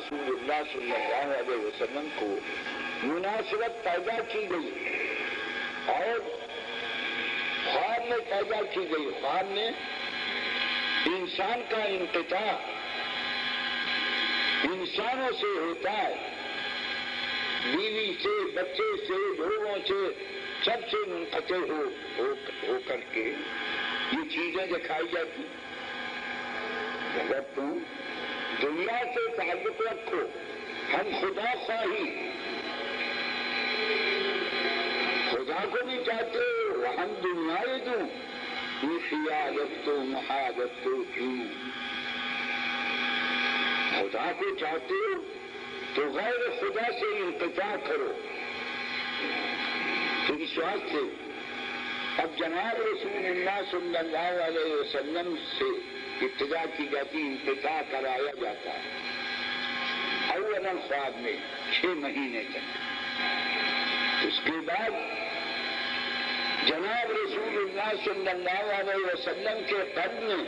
رسول اللہ صلی اللہ علیہ وسلم کو مناسبت پیدا کی گئی اور خواب میں پیدا کی گئی. خواب میں انسان کا انقطاع انسانوں سے ہوتا ہے، بیوی سے، بچے سے، لوگوں سے، سب سے منقطع ہو کر کے یہ چیزیں دکھائی جاتی. اگر تم دنیا سے تعلق رکھو، ہم خدا خواہی خدا کو بھی چاہتے ہو، ہم دنیا دوں یہ خیالت تو محادت تو کیوں. خدا کو چاہتے ہو تو غیر خدا سے انقطاع کرو. تو اس واسطے اب جناب رسول اللہ صلی اللہ علیہ وسلم سے ابتدا کی جاتی، انقطاع کرایا جاتا ہے. اولاً خواب میں 6 مہینے تک. اس کے بعد جناب رسول اللہ صلی اللہ علیہ وسلم کے قلب میں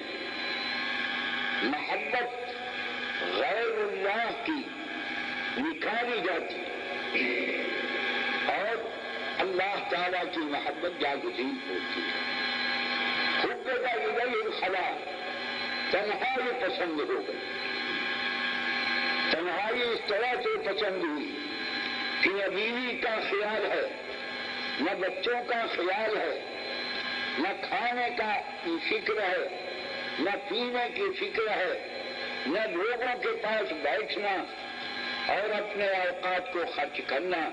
محبت غیر اللہ کی نکالی جاتی اور اللہ تعالیٰ کی محبت جاگتی ہوتی ہے. حب کا الیہ الخلا، تنہائی پسند ہو گئی. تنہائی اس طرح سے پسند ہوئی کہ نہ بیوی کا خیال ہے، نہ بچوں کا خیال ہے، نہ کھانے کا فکر ہے، نہ پینے کی فکر ہے، نہ لوگوں کے پاس بیٹھنا اور اپنے اوقات کو خرچ کرنا.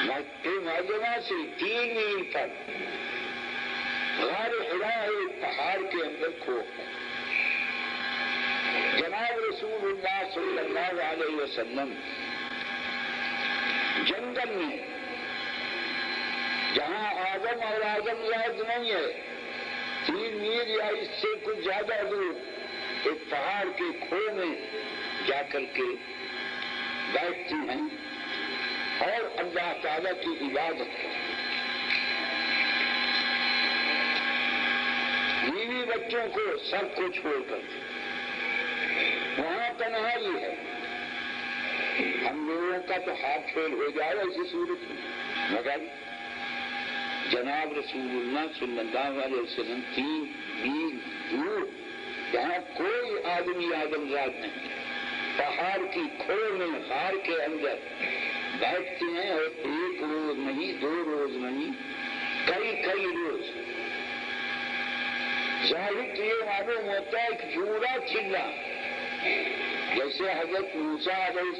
مکہ معظمہ سے 3 میل پر غار حرا پہاڑ کے اندر کھو ہے. جناب رسول اللہ صلی اللہ علیہ وسلم جنگل میں، جہاں آدم اور آدم یاد نہیں ہے، 3 میل یا اس سے کچھ زیادہ دور ایک پہاڑ کے کھو میں جا کر کے بیٹھتی ہیں اور اللہ تعالیٰ کی عبادت کرتی ہیں. بیوی بچوں کو سب کو چھوڑ کر وہاں تنہائی ہے. ہم لوگوں کا تو ہاتھ فیل ہو جائے ایسی صورت میں، مگر جناب رسول اللہ صلی اللہ علیہ وسلم 3 میل دور، جہاں کوئی آدمی آدمزاد نہیں، پہاڑ کی کھو میں غار کے اندر بیٹھتے ہیں اور 1 روز نہیں، 2 روز نہیں، کئی روز. ظاہر یہ معلوم ہوتا ہے کہ پورا چلا جیسے حضرت موسیٰ علیہ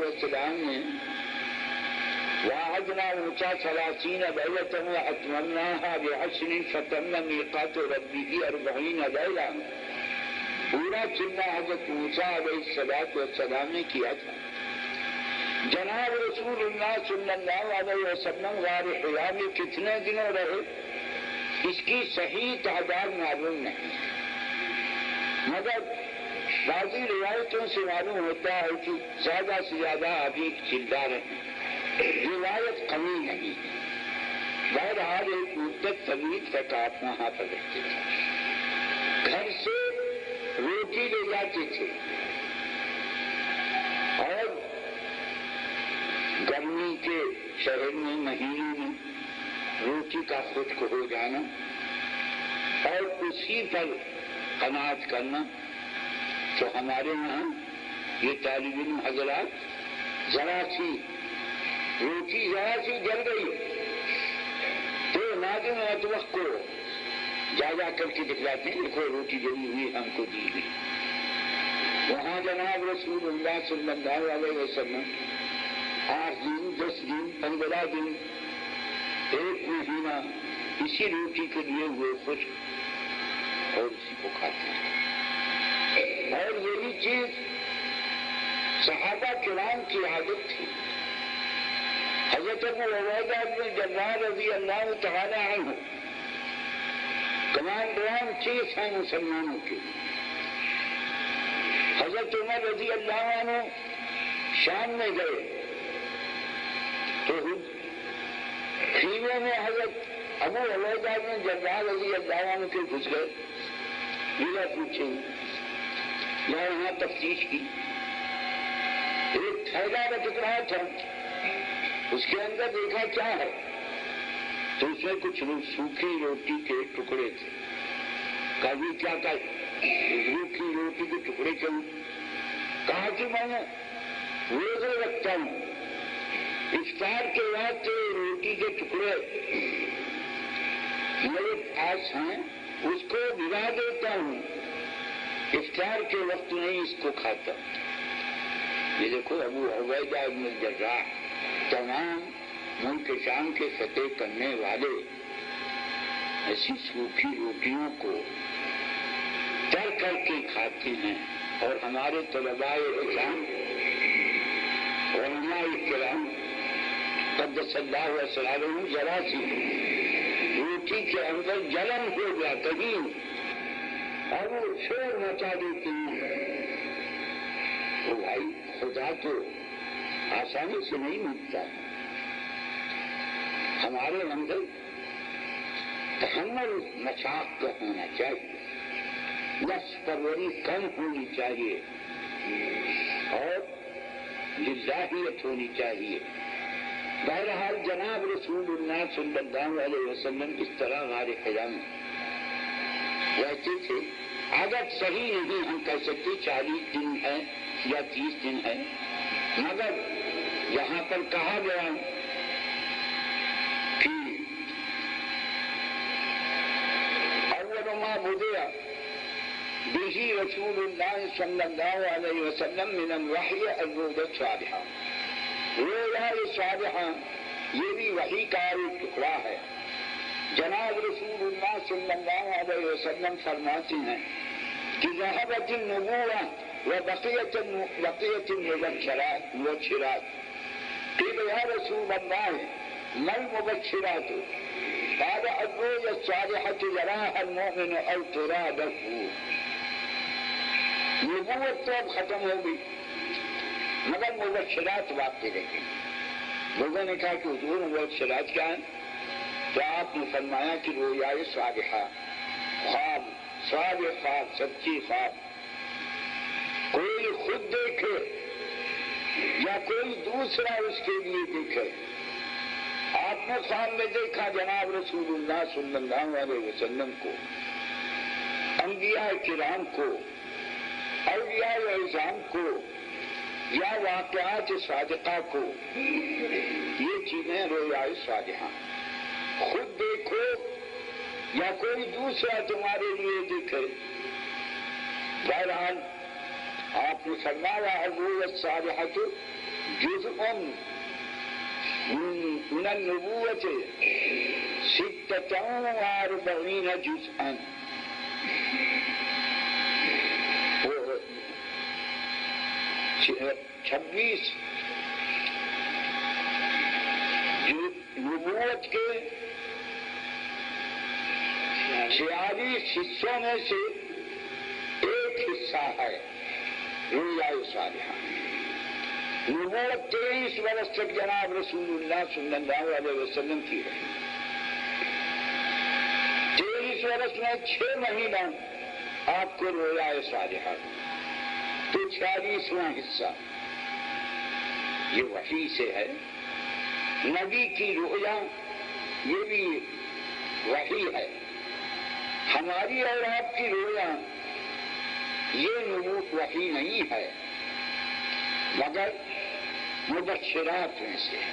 السلام نے وعدنا موسیٰ 30 لیلۃ واتممناها ب10 فتم میقات ربہ 40 لیلہ، پورا چلا حضرت موسیٰ علیہ السلام نے کیا تھا. جناب رسول اللہ صلی اللہ علیہ وسلم غار حرا میں کتنے دنوں رہے اس کی صحیح تعداد معلوم نہیں، مگر بعضی روایتوں سے معلوم ہوتا ہے کہ زیادہ سے زیادہ ابھی چلا رہے. روایت کمی نہیں. بہرحال ایک مدت طویل تک آپ وہاں پر رہتے تھے. گھر سے روٹی لے جاتے تھے اور گرمی کے شہر میں مہینے میں روٹی کا خشک ہو جانا اور اسی پر قناعت کرنا. تو ہمارے یہاں یہ طالب علم حضرات ذرا سی روٹی جل گئی تو ناظم مطبخ کو جا کر کے دکھلاتے ہیں، دیکھو روٹی جلی ہوئی ہم کو دی گئی. وہاں جناب رسول اللہ صلی اللہ علیہ وسلم 8 دن 10 دن 15 دن 1 مہینہ اسی روٹی کے لیے ہوئے خوش اور اسی کو کھاتے ہیں. اور یہی چیز صحابہ کرام کی عادت تھی. حضرت ابو عبیدہ بن جراح رضی اللہ تعالی عنہ کمانڈران چیف ہیں مسلمانوں کے. حضرت عمر رضی اللہ عنہ شام میں گئے تو خیمے میں حضرت ابو عبیدہ بن جراح رضی اللہ عنہ کے گھس گئے. یہ پوچھیں میں یہاں تفتیش کی، ایک تھیلا کا ٹکڑا تھا، اس کے اندر دیکھا کیا ہے، تو اس میں کچھ سوکھی روٹی کے ٹکڑے تھے۔ کبھی کیا کہ سوکھی روٹی کے ٹکڑے کیوں؟ کہا کہ میں روزے رکھتا ہوں، افطار کے وقت روٹی کے ٹکڑے میرے پاس ہیں، اس کو بھگا دیتا ہوں، افطار کے وقت نہیں اس کو کھاتا۔ یہ دیکھو ابو عبیدہ بن الجراح تمام ملک شام کے فتح کرنے والے ایسی سوکھی روٹیوں کو تر کر کے کھاتے ہیں، اور ہمارے طلباء کرام علماء کرام قدس اللہ وسلامہ ذرا سی روٹی کے اندر جلن ہو گیا کہیں اور وہ شور مچا دیتی ہیں۔ تو بھائی خدا تو آسانی سے نہیں ملتا ہے، ہمارے اندر تحمل مشاق کا ہونا چاہیے، نفس پروری کم ہونی چاہیے، اور للہیت ہونی چاہیے۔ بہرحال جناب رسول اللہ صلی اللہ علیہ وسلم اس طرح غار حرا میں رہتے تھے۔ عادت صحیح نہیں ہم کہہ سکتے 40 دن ہے یا 30 دن ہے، مگر یہاں پر کہا گیا کہ اول ما بدأ به رسول اللہ صلی اللہ علیہ وسلم من الوحی الرؤیا الصالحہ۔ رؤیا صالحہ یہ بھی وحی کا ایک ٹکڑا ہے۔ جناب رسول اللہ صلی اللہ علیہ وسلم فرماتے ہیں کہ ذهبت النبوة وبقيت المبشرات۔ قيل يا رسول الله ما المبشرات؟ قال الرؤيا الصالحة يراها المؤمن أو ترى له۔ نبوت تو اب ختم ہو گئی مگر مبشرات باقی رہے۔ لوگوں نے کہا کہ حضور مبشرات کیا ہیں؟ تو آپ نے فرمایا کہ رؤیا صالحہ، خواب، صالح خواب، سچی خواب، کوئی خود دیکھے یا کوئی دوسرا اس کے لیے دیکھے۔ آپ نے خواب میں دیکھا جناب رسول اللہ صلی اللہ علیہ وسلم کو، انبیاء کرام کو، اولیاء اعظام کو، یا واقعات صادقہ کو، یہ چیزیں رؤیا صالحہ۔ خود دیکھو یا کوئی دوسرا تمہارے لیے دیکھے۔ بہرحال آپ نے فرمایا الرؤیا الصالحۃ جزء من النبوۃ 46 جزءا۔ 26 نبوت کے 46 حصوں میں سے ایک حصہ ہے رؤیا صالحہ۔ نبوت 23 برس تک جناب رسول اللہ صلی اللہ علیہ وسلم کی رہی۔ 23 برس میں 6 مہینہ آپ کو رؤیا صالحہ، تو 46واں حصہ یہ وحی سے ہے۔ نبی کی رؤیا یہ بھی وحی ہے۔ ہماری اور آپ کی رؤیا یہ نبوت وحی نہیں ہے مگر مبشرات میں سے ہے۔